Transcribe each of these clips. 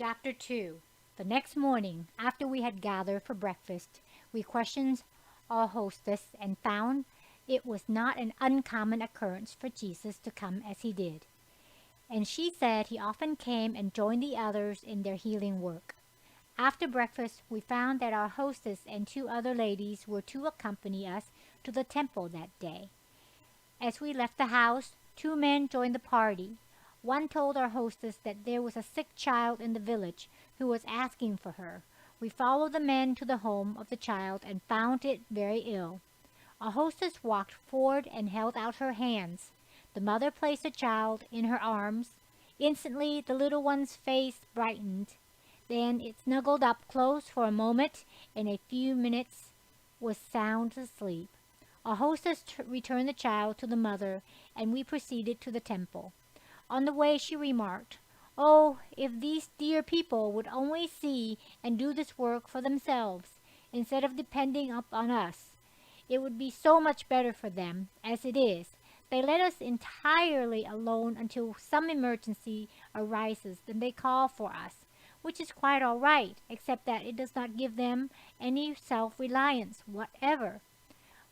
Chapter 2. The next morning, after we had gathered for breakfast, we questioned our hostess and found it was not an uncommon occurrence for Jesus to come as he did. And she said he often came and joined the others in their healing work. After breakfast, we found that our hostess and two other ladies were to accompany us to the temple that day. As we left the house, two men joined the party. One told our hostess that there was a sick child in the village who was asking for her. We followed the men to the home of the child and found it very ill. Our hostess walked forward and held out her hands. The mother placed the child in her arms. Instantly, the little one's face brightened. Then it snuggled up close for a moment. In a few minutes was sound asleep. Our hostess returned the child to the mother, and we proceeded to the temple. On the way she remarked, "Oh, if these dear people would only see and do this work for themselves, instead of depending upon us, it would be so much better for them. As it is, they let us entirely alone until some emergency arises, then they call for us, which is quite all right, except that it does not give them any self-reliance whatever.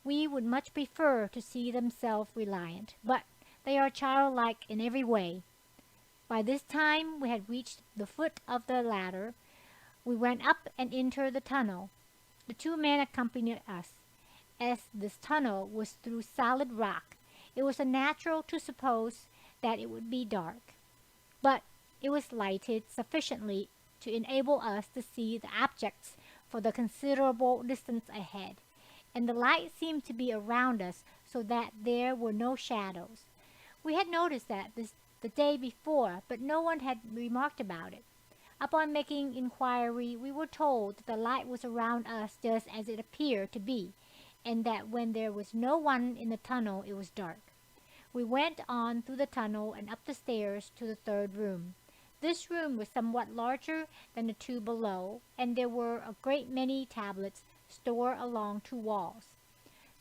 We would much prefer to see them self-reliant, but they are childlike in every way." By this time we had reached the foot of the ladder. We went up and entered the tunnel. The two men accompanied us. As this tunnel was through solid rock, it was natural to suppose that it would be dark. But it was lighted sufficiently to enable us to see the objects for the considerable distance ahead, and the light seemed to be around us so that there were no shadows. We had noticed that the day before, but no one had remarked about it. Upon making inquiry, we were told that the light was around us just as it appeared to be, and that when there was no one in the tunnel it was dark. We went on through the tunnel and up the stairs to the third room. This room was somewhat larger than the two below, and there were a great many tablets stored along two walls.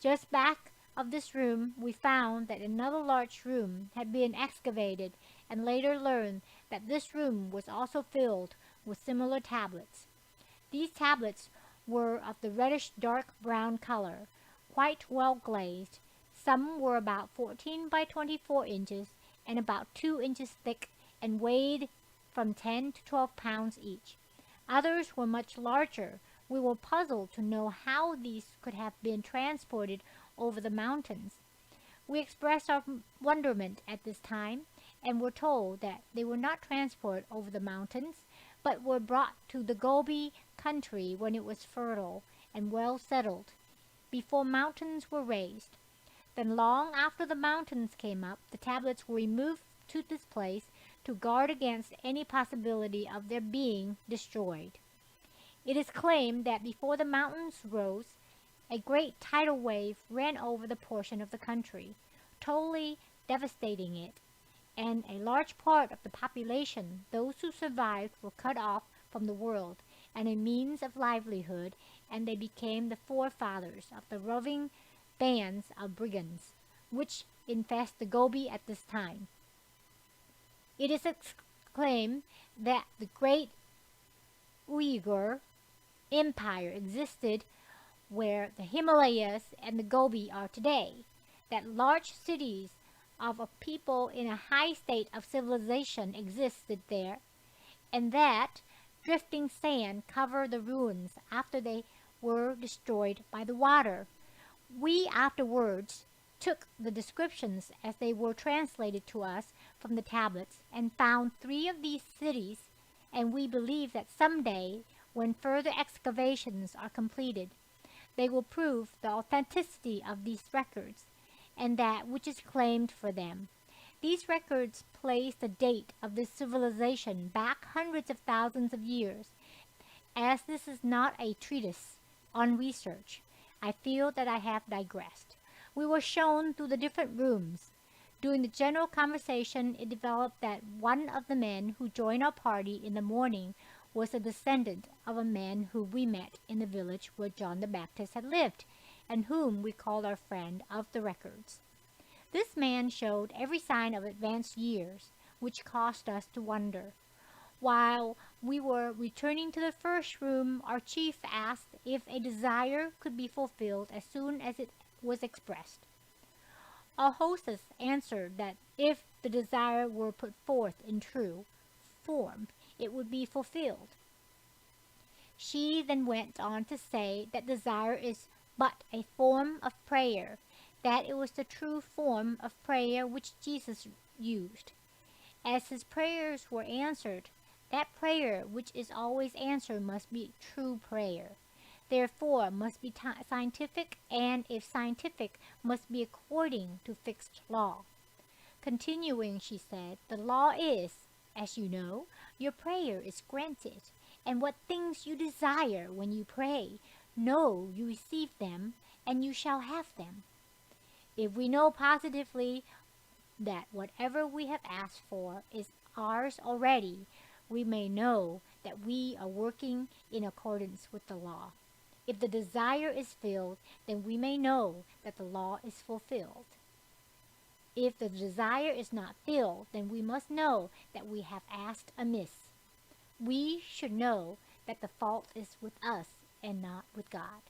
Just back of this room we found that another large room had been excavated, and later learned that this room was also filled with similar tablets. These tablets were of the reddish dark brown color, quite well glazed. Some were about 14 by 24 inches and about 2 inches thick and weighed from 10 to 12 pounds each. Others were much larger. We were puzzled to know how these could have been transported over the mountains. We expressed our wonderment at this time, and were told that they were not transported over the mountains, but were brought to the Gobi country when it was fertile and well settled, before mountains were raised. Then long after the mountains came up, the tablets were removed to this place to guard against any possibility of their being destroyed. It is claimed that before the mountains rose, a great tidal wave ran over the portion of the country, totally devastating it, and a large part of the population, those who survived, were cut off from the world and a means of livelihood, and they became the forefathers of the roving bands of brigands which infest the Gobi at this time. It is claimed that the great Uyghur Empire existed where the Himalayas and the Gobi are today, that large cities of a people in a high state of civilization existed there, and that drifting sand covered the ruins after they were destroyed by the water. We afterwards took the descriptions as they were translated to us from the tablets and found 3 of these cities, and we believe that someday, when further excavations are completed, they will prove the authenticity of these records and that which is claimed for them. These records place the date of this civilization back hundreds of thousands of years. As this is not a treatise on research, I feel that I have digressed. We were shown through the different rooms. During the general conversation, it developed that one of the men who joined our party in the morning was a descendant of a man whom we met in the village where John the Baptist had lived, and whom we called our friend of the records. This man showed every sign of advanced years, which caused us to wonder. While we were returning to the first room, our chief asked if a desire could be fulfilled as soon as it was expressed. Our hostess answered that if the desire were put forth in true form, it would be fulfilled. She then went on to say that desire is but a form of prayer, that it was the true form of prayer which Jesus used. As his prayers were answered, that prayer which is always answered must be true prayer. Therefore must be scientific, and if scientific, must be according to fixed law. Continuing, she said, the law is, as you know, your prayer is granted, and what things you desire when you pray, know you receive them, and you shall have them. If we know positively that whatever we have asked for is ours already, we may know that we are working in accordance with the law. If the desire is filled, then we may know that the law is fulfilled. If the desire is not filled, then we must know that we have asked amiss. We should know that the fault is with us and not with God.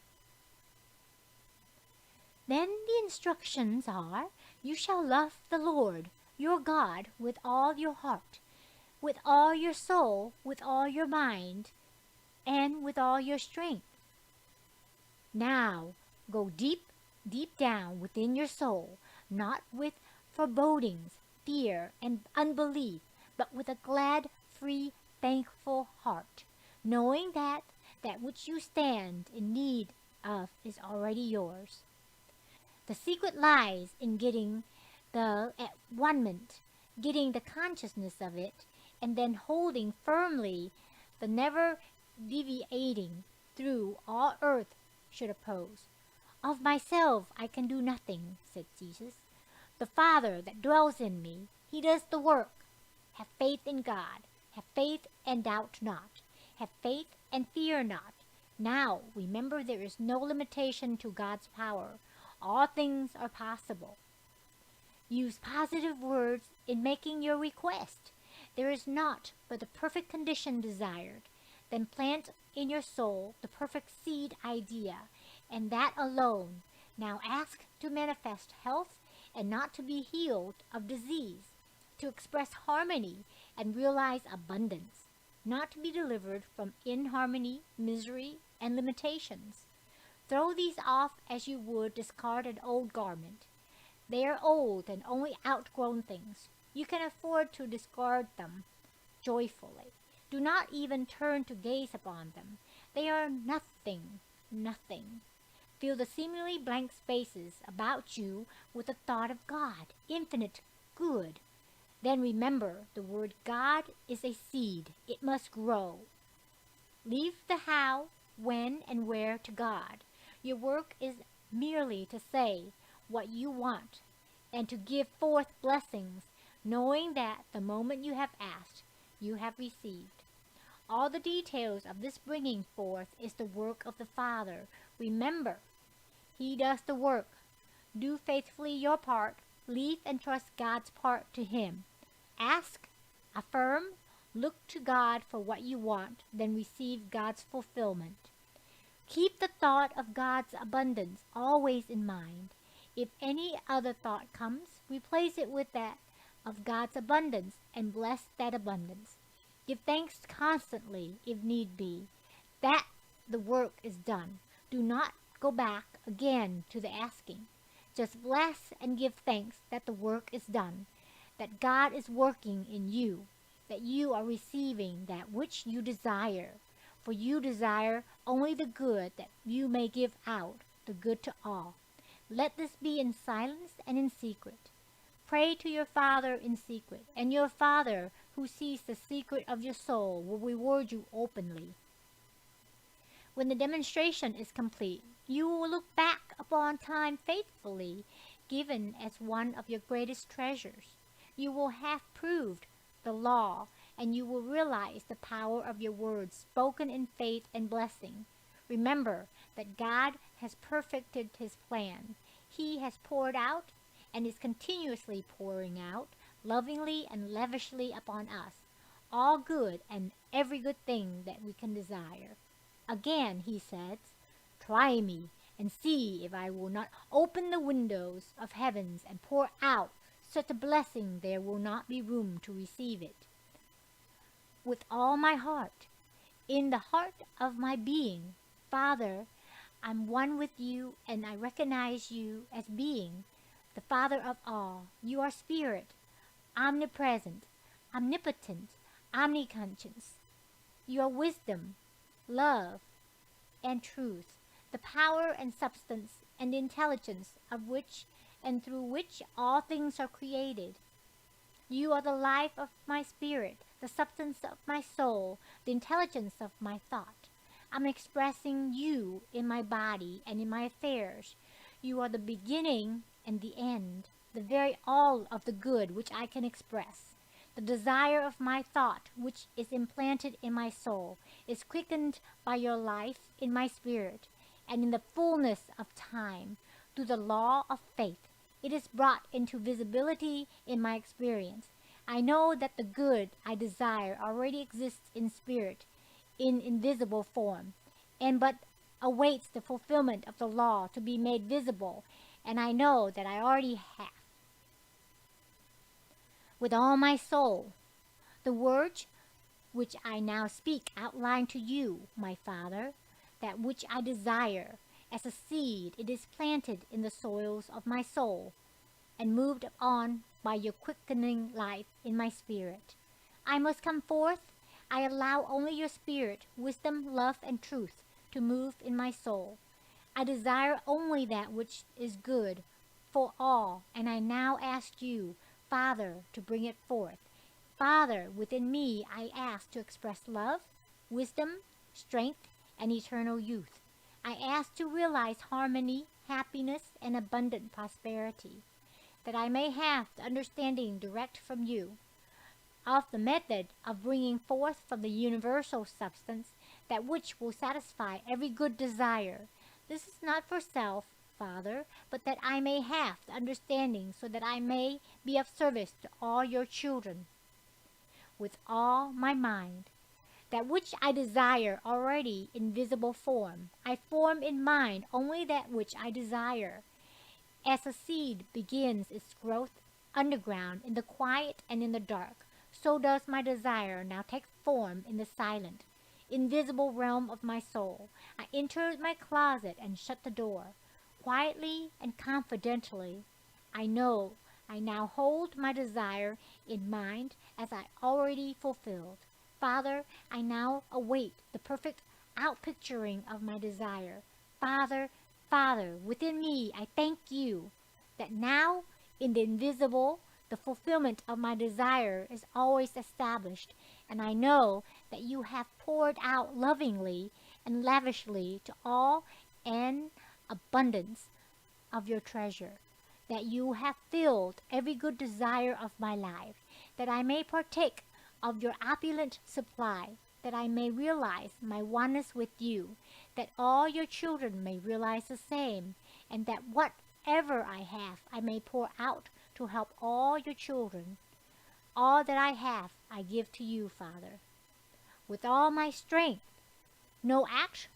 Then the instructions are, you shall love the Lord, your God, with all your heart, with all your soul, with all your mind, and with all your strength. Now, go deep, deep down within your soul, not with forebodings, fear, and unbelief, but with a glad, free, thankful heart, knowing that that which you stand in need of is already yours. The secret lies in getting the at one moment, getting the consciousness of it, and then holding firmly the never deviating through all earth should oppose. Of myself I can do nothing, said Jesus. The Father that dwells in me, he does the work. Have faith in God. Have faith and doubt not. Have faith and fear not. Now remember there is no limitation to God's power. All things are possible. Use positive words in making your request. There is naught but the perfect condition desired. Then plant in your soul the perfect seed idea, and that alone. Now ask to manifest health and not to be healed of disease, to express harmony and realize abundance, not to be delivered from inharmony, misery, and limitations. Throw these off as you would discard an old garment. They are old and only outgrown things. You can afford to discard them joyfully. Do not even turn to gaze upon them. They are nothing, nothing. Fill the seemingly blank spaces about you with the thought of God, infinite good. Then remember, the word God is a seed. It must grow. Leave the how, when, and where to God. Your work is merely to say what you want and to give forth blessings, knowing that the moment you have asked, you have received. All the details of this bringing forth is the work of the Father. Remember, he does the work. Do faithfully your part. Leave and trust God's part to him. Ask, affirm, look to God for what you want, then receive God's fulfillment. Keep the thought of God's abundance always in mind. If any other thought comes, replace it with that of God's abundance and bless that abundance. Give thanks constantly if need be. That the work is done. Do not go back again to the asking. Just bless and give thanks that the work is done, that God is working in you, that you are receiving that which you desire. For you desire only the good, that you may give out the good to all. Let this be in silence and in secret. Pray to your Father in secret, and your Father who sees the secret of your soul will reward you openly. When the demonstration is complete, you will look back upon time faithfully given as one of your greatest treasures. You will have proved the law, and you will realize the power of your words spoken in faith and blessing. Remember that God has perfected his plan. He has poured out and is continuously pouring out lovingly and lavishly upon us all good and every good thing that we can desire. Again, he says, try me and see if I will not open the windows of heavens and pour out such a blessing there will not be room to receive it. With all my heart, in the heart of my being, Father, I'm one with you and I recognize you as being the Father of all. You are Spirit, omnipresent, omnipotent, omniconscious. You are wisdom, love, and truth, the power and substance and intelligence of which and through which all things are created. You are the life of my spirit, the substance of my soul, the intelligence of my thought. I'm expressing you in my body and in my affairs. You are the beginning and the end, the very all of the good which I can express. The desire of my thought, which is implanted in my soul, is quickened by your life in my spirit, and in the fullness of time, through the law of faith, it is brought into visibility in my experience. I know that the good I desire already exists in spirit, in invisible form, and but awaits the fulfillment of the law to be made visible, and I know that I already have. With all my soul, the words which I now speak outline to you, my Father, that which I desire. As a seed, it is planted in the soils of my soul, and moved on by your quickening life in my spirit. I must come forth. I allow only your spirit, wisdom, love, and truth to move in my soul. I desire only that which is good for all, and I now ask you, Father, to bring it forth. Father, within me I ask to express love, wisdom, strength, and eternal youth. I ask to realize harmony, happiness, and abundant prosperity, that I may have the understanding direct from you of the method of bringing forth from the universal substance that which will satisfy every good desire. This is not for self, Father, but that I may have the understanding so that I may be of service to all your children. With all my mind, that which I desire already in visible form, I form in mind only that which I desire. As a seed begins its growth underground in the quiet and in the dark, so does my desire now take form in the silent, invisible realm of my soul. I enter my closet and shut the door. Quietly and confidently, I know I now hold my desire in mind as I already fulfilled. Father, I now await the perfect outpicturing of my desire. Father, Father, within me I thank you that now in the invisible the fulfillment of my desire is always established, and I know that you have poured out lovingly and lavishly to all an abundance of your treasure, that you have filled every good desire of my life, that I may partake of your opulent supply, that I may realize my oneness with you, that all your children may realize the same, and that whatever I have I may pour out to help all your children. All that I have I give to you, Father. With all my strength, no act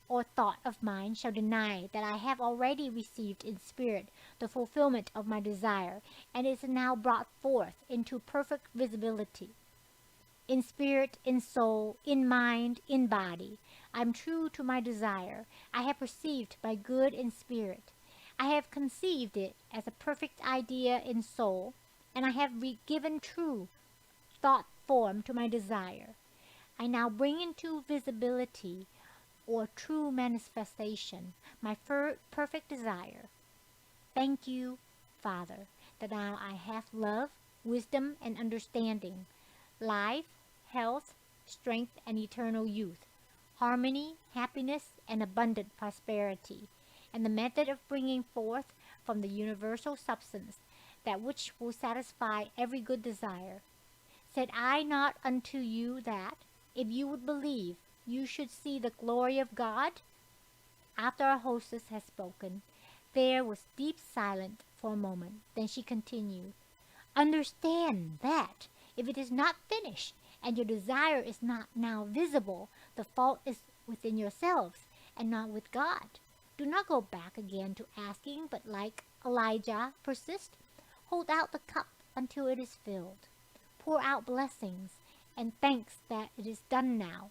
or thought of mine shall deny that I have already received in spirit the fulfillment of my desire, and is now brought forth into perfect visibility. In spirit, in soul, in mind, in body, I am true to my desire. I have perceived my good in spirit. I have conceived it as a perfect idea in soul, and I have given true thought form to my desire. I now bring into visibility or true manifestation my perfect desire. Thank you, Father, that now I have love, wisdom, and understanding, life, health, strength, and eternal youth, harmony, happiness, and abundant prosperity, and the method of bringing forth from the universal substance that which will satisfy every good desire. Said I not unto you that, if you would believe, you should see the glory of God? After our hostess had spoken, there was deep silence for a moment. Then she continued, understand that, if it is not finished, and your desire is not now visible, the fault is within yourselves and not with God. Do not go back again to asking, but like Elijah, persist. Hold out the cup until it is filled. Pour out blessings and thanks that it is done now,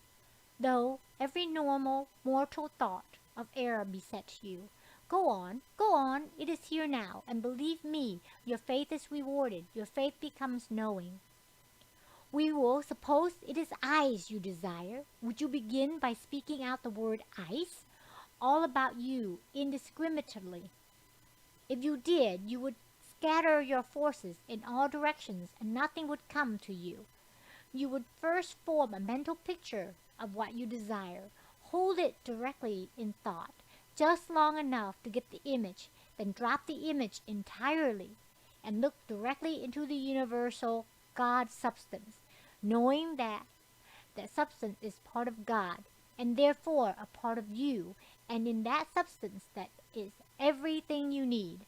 though every normal mortal thought of error besets you. Go on, it is here now, and believe me, your faith is rewarded, your faith becomes knowing. We will suppose it is eyes you desire. Would you begin by speaking out the word ice? All about you, indiscriminately. If you did, you would scatter your forces in all directions and nothing would come to you. You would first form a mental picture of what you desire. Hold it directly in thought, just long enough to get the image, then drop the image entirely and look directly into the universal God substance, knowing that that substance is part of God and therefore a part of you, and in that substance that is everything you need,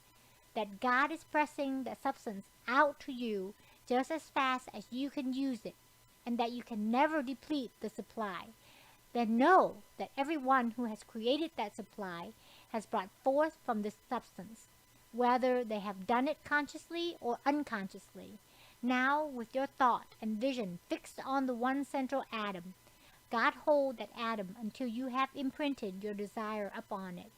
that God is pressing that substance out to you just as fast as you can use it, and that you can never deplete the supply. Then know that everyone who has created that supply has brought forth from this substance, whether they have done it consciously or unconsciously. Now, with your thought and vision fixed on the one central atom, God hold that atom until you have imprinted your desire upon it.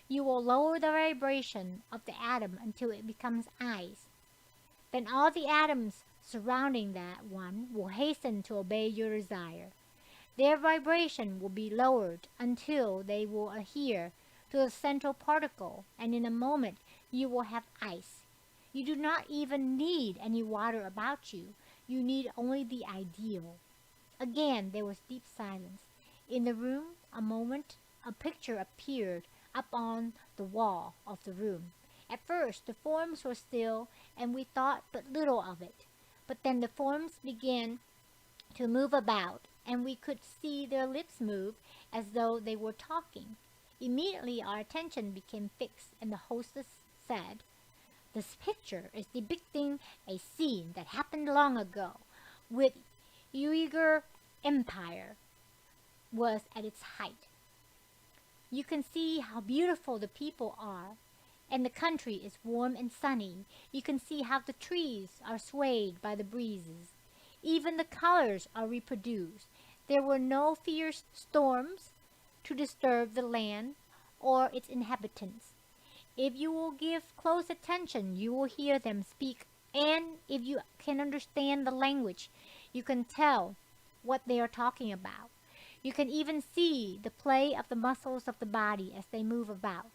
You will lower the vibration of the atom until it becomes eyes. Then all the atoms surrounding that one will hasten to obey your desire. Their vibration will be lowered until they will adhere to the central particle, and in a moment you will have ice. You do not even need any water about you. You need only the ideal. Again there was deep silence. In the room, a moment, a picture appeared up on the wall of the room. At first the forms were still, and we thought but little of it. But then the forms began to move about, and we could see their lips move as though they were talking. Immediately our attention became fixed, and the hostess said, "This picture is depicting a scene that happened long ago, with Uyghur Empire was at its height. You can see how beautiful the people are, and the country is warm and sunny. You can see how the trees are swayed by the breezes. Even the colors are reproduced. There were no fierce storms to disturb the land or its inhabitants. If you will give close attention, you will hear them speak, and if you can understand the language, you can tell what they are talking about. You can even see the play of the muscles of the body as they move about."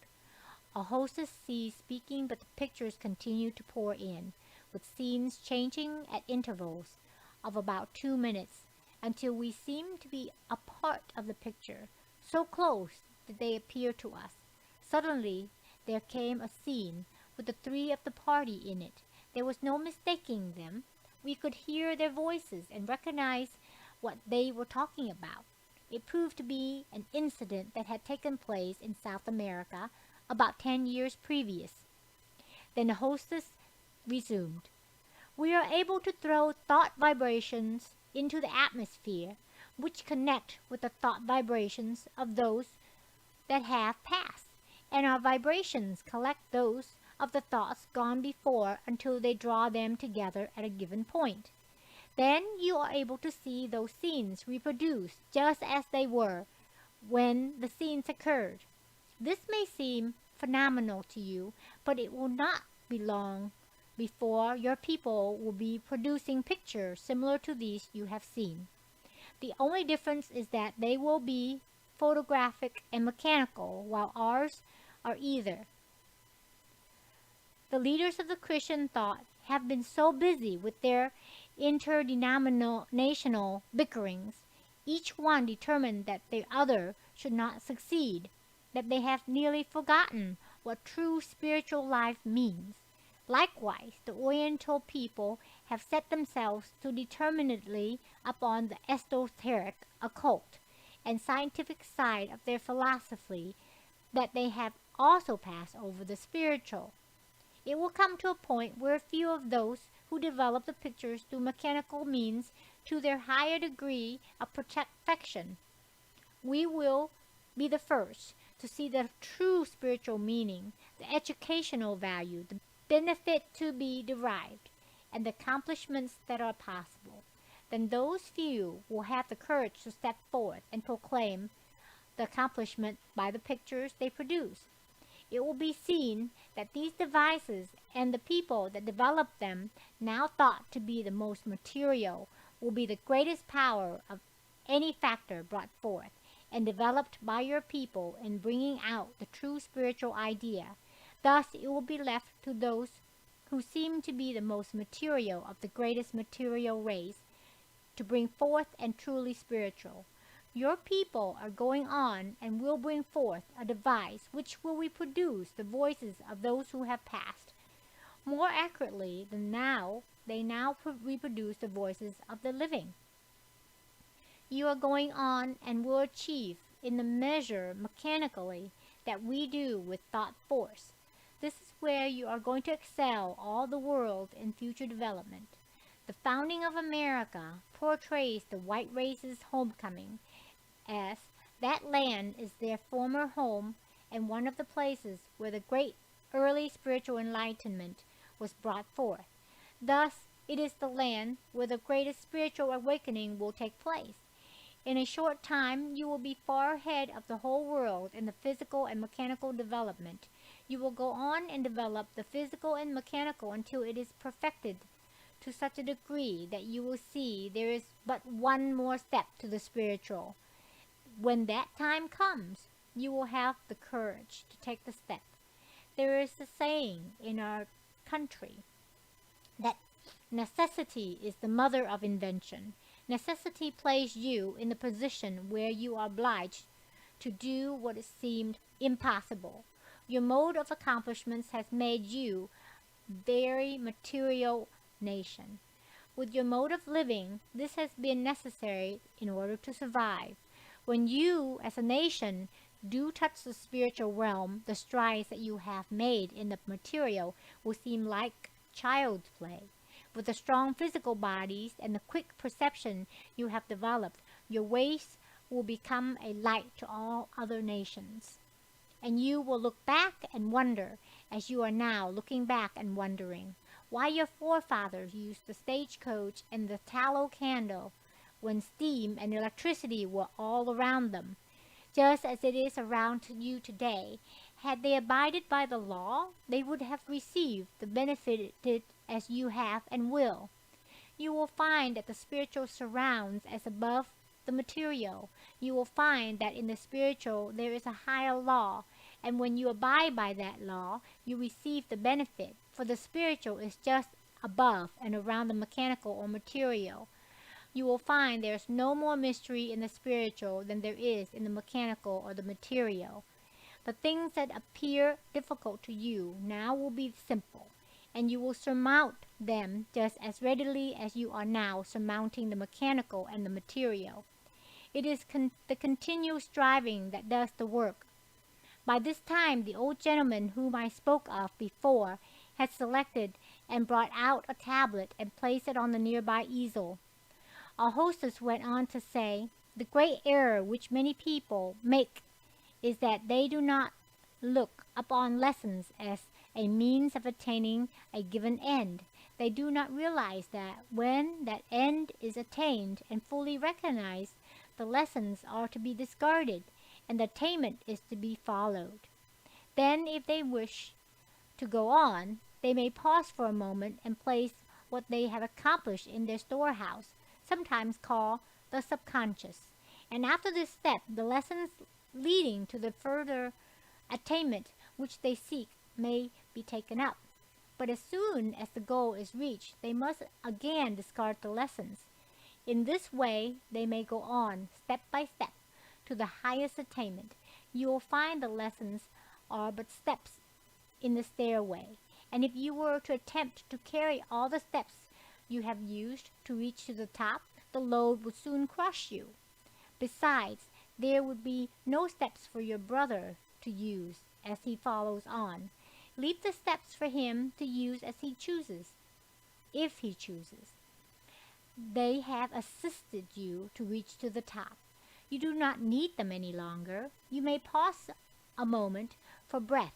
A hostess ceased speaking, but the pictures continued to pour in, with scenes changing at intervals of about 2 minutes, until we seemed to be a part of the picture. So close did they appear to us. Suddenly there came a scene with the three of the party in it. There was no mistaking them. We could hear their voices and recognize what they were talking about. It proved to be an incident that had taken place in South America about 10 years previous. Then the hostess resumed. "We are able to throw thought vibrations into the atmosphere, which connect with the thought vibrations of those that have passed, and our vibrations collect those of the thoughts gone before until they draw them together at a given point. Then you are able to see those scenes reproduced just as they were when the scenes occurred. This may seem phenomenal to you, but it will not be long before your people will be producing pictures similar to these you have seen. The only difference is that they will be photographic and mechanical, while ours are either. The leaders of the Christian thought have been so busy with their interdenominational bickerings, each one determined that the other should not succeed, that they have nearly forgotten what true spiritual life means. Likewise, the Oriental people have set themselves so determinedly upon the esoteric, occult, and scientific side of their philosophy that they have also passed over the spiritual. It will come to a point where a few of those who develop the pictures through mechanical means to their higher degree of perfection. We will be the first to see the true spiritual meaning, the educational value, the benefit to be derived, and the accomplishments that are possible. Then those few will have the courage to step forth and proclaim the accomplishment by the pictures they produce. It will be seen that these devices and the people that developed them, now thought to be the most material, will be the greatest power of any factor brought forth and developed by your people in bringing out the true spiritual idea. Thus it will be left to those who seem to be the most material of the greatest material race to bring forth and truly spiritual. Your people are going on and will bring forth a device which will reproduce the voices of those who have passed. More accurately than now, they now reproduce the voices of the living. You are going on and will achieve in the measure mechanically that we do with thought force. This is where you are going to excel all the world in future development. The founding of America portrays the white race's homecoming, as that land is their former home and one of the places where the great early spiritual enlightenment was brought forth. Thus, it is the land where the greatest spiritual awakening will take place. In a short time, you will be far ahead of the whole world in the physical and mechanical development. You will go on and develop the physical and mechanical until it is perfected to such a degree that you will see there is but one more step to the spiritual. When that time comes, you will have the courage to take the step. There is a saying in our country that necessity is the mother of invention. Necessity placed you in the position where you are obliged to do what it seemed impossible. Your mode of accomplishments has made you very material nation. With your mode of living, this has been necessary in order to survive. When you, as a nation, do touch the spiritual realm, the strides that you have made in the material will seem like child's play. With the strong physical bodies and the quick perception you have developed, your ways will become a light to all other nations. And you will look back and wonder, as you are now looking back and wondering, why your forefathers used the stagecoach and the tallow candle when steam and electricity were all around them, just as it is around you today. Had they abided by the law, they would have received the benefit as you have and will. You will find that the spiritual surrounds as above the material. You will find that in the spiritual there is a higher law, and when you abide by that law, you receive the benefit, for the spiritual is just above and around the mechanical or material. You will find there is no more mystery in the spiritual than there is in the mechanical or the material. The things that appear difficult to you now will be simple, and you will surmount them just as readily as you are now surmounting the mechanical and the material. It is the continual striving that does the work. By this time, the old gentleman whom I spoke of before had selected and brought out a tablet and placed it on the nearby easel. Our hostess went on to say, the great error which many people make is that they do not look upon lessons as a means of attaining a given end. They do not realize that when that end is attained and fully recognized, the lessons are to be discarded and the attainment is to be followed. Then, if they wish to go on, they may pause for a moment and place what they have accomplished in their storehouse, sometimes called the subconscious. And after this step, the lessons leading to the further attainment which they seek may be taken up. But as soon as the goal is reached, they must again discard the lessons. In this way, they may go on step by step to the highest attainment. You will find the lessons are but steps in the stairway, and if you were to attempt to carry all the steps you have used to reach to the top, the load would soon crush you. Besides, there would be no steps for your brother to use as he follows on. Leave the steps for him to use as he chooses, if he chooses. They have assisted you to reach to the top. You do not need them any longer. You may pause a moment for breath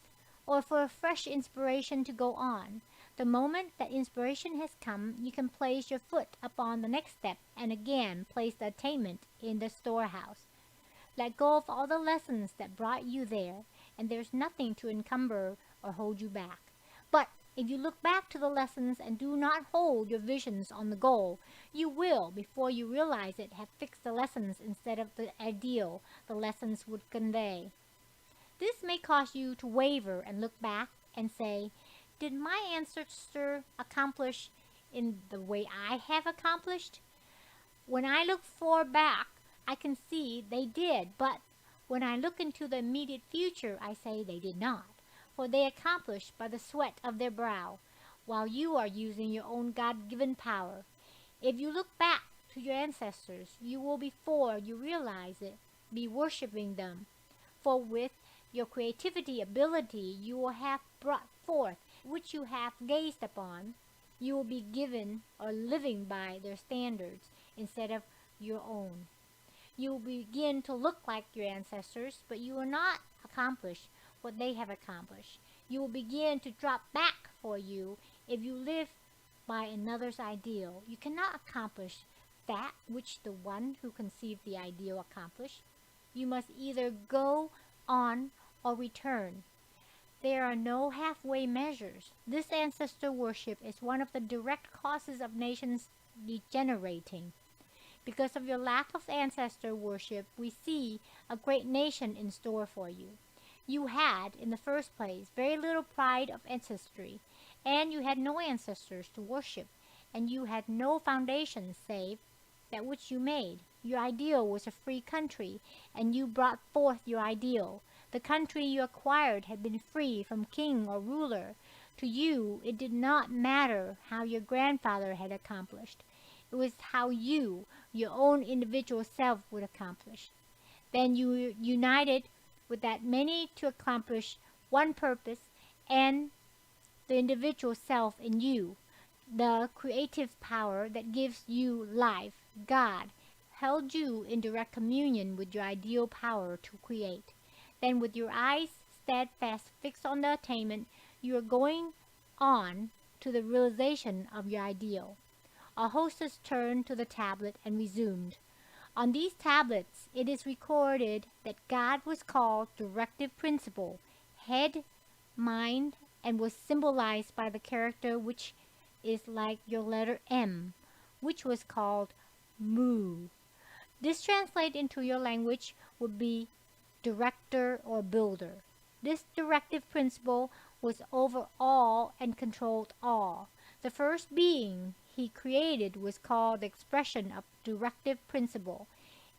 or for a fresh inspiration to go on. The moment that inspiration has come, you can place your foot upon the next step and again place the attainment in the storehouse. Let go of all the lessons that brought you there, and there's nothing to encumber or hold you back. But if you look back to the lessons and do not hold your visions on the goal, you will, before you realize it, have fixed the lessons instead of the ideal the lessons would convey. This may cause you to waver and look back and say, did my ancestor accomplish in the way I have accomplished? When I look far back, I can see they did, but when I look into the immediate future, I say they did not, for they accomplished by the sweat of their brow, while you are using your own God-given power. If you look back to your ancestors, you will, before you realize it, be worshiping them, for with your creativity ability you will have brought forth which you have gazed upon. You will be given or living by their standards instead of your own. You will begin to look like your ancestors, but you will not accomplish what they have accomplished. You will begin to drop back for you if you live by another's ideal. You cannot accomplish that which the one who conceived the ideal accomplished. You must either go on or return. There are no halfway measures. This ancestor worship is one of the direct causes of nations degenerating. Because of your lack of ancestor worship, we see a great nation in store for you. You had, in the first place, very little pride of ancestry, and you had no ancestors to worship, and you had no foundation save that which you made. Your ideal was a free country, and you brought forth your ideal. The country you acquired had been free from king or ruler. To you, it did not matter how your grandfather had accomplished. It was how you, your own individual self, would accomplish. Then you united with that many to accomplish one purpose, and the individual self in you, the creative power that gives you life, God, held you in direct communion with your ideal power to create. Then with your eyes steadfast fixed on the attainment, you are going on to the realization of your ideal. Our hostess turned to the tablet and resumed. On these tablets it is recorded that God was called directive principle, head, mind, and was symbolized by the character which is like your letter M, which was called Mu. This translated into your language would be director or builder. This directive principle was over all and controlled all. The first being he created was called the expression of directive principle,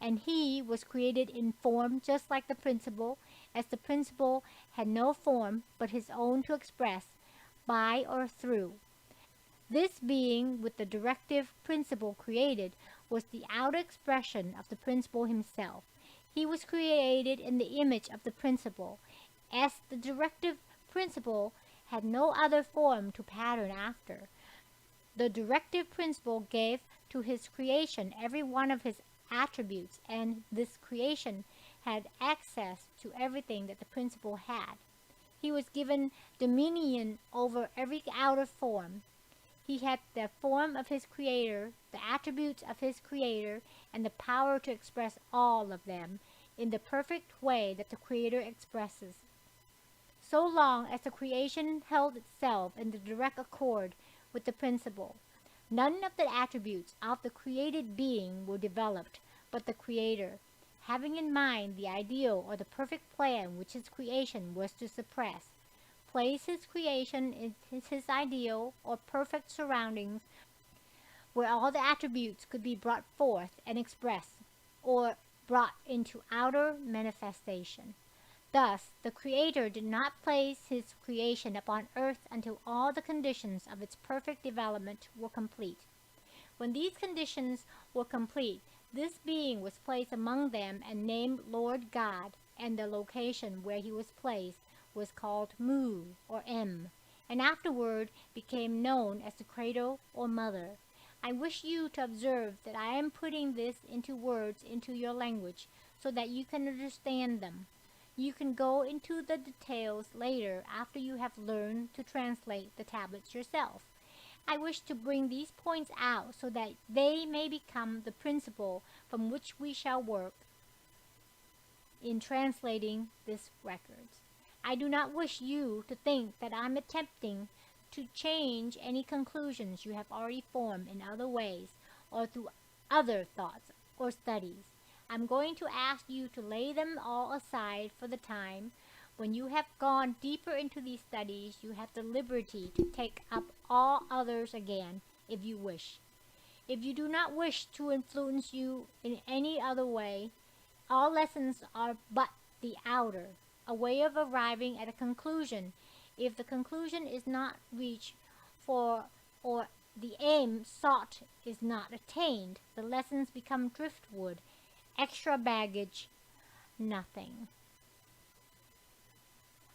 and he was created in form just like the principle, as the principle had no form but his own to express by or through. This being with the directive principle created was the outer expression of the principle himself. He was created in the image of the principle, as the directive principle had no other form to pattern after. The directive principle gave to his creation every one of his attributes, and this creation had access to everything that the principle had. He was given dominion over every outer form. He had the form of his creator, the attributes of his creator, and the power to express all of them in the perfect way that the creator expresses. So long as the creation held itself in the direct accord with the principle, none of the attributes of the created being were developed, but the creator, having in mind the ideal or the perfect plan which his creation was to suppress, placed his creation in his ideal or perfect surroundings where all the attributes could be brought forth and expressed, or brought into outer manifestation. Thus, the Creator did not place his creation upon earth until all the conditions of its perfect development were complete. When these conditions were complete, this being was placed among them and named Lord God, and the location where he was placed was called Mu or M, and afterward became known as the cradle or mother. I wish you to observe that I am putting this into words into your language so that you can understand them. You can go into the details later after you have learned to translate the tablets yourself. I wish to bring these points out so that they may become the principle from which we shall work in translating this records. I do not wish you to think that I'm attempting to change any conclusions you have already formed in other ways or through other thoughts or studies. I'm going to ask you to lay them all aside for the time. When you have gone deeper into these studies, you have the liberty to take up all others again if you wish. If you do not wish to influence you in any other way, all lessons are but the outer, a way of arriving at a conclusion. If the conclusion is not reached for or the aim sought is not attained, the lessons become driftwood, extra baggage, nothing.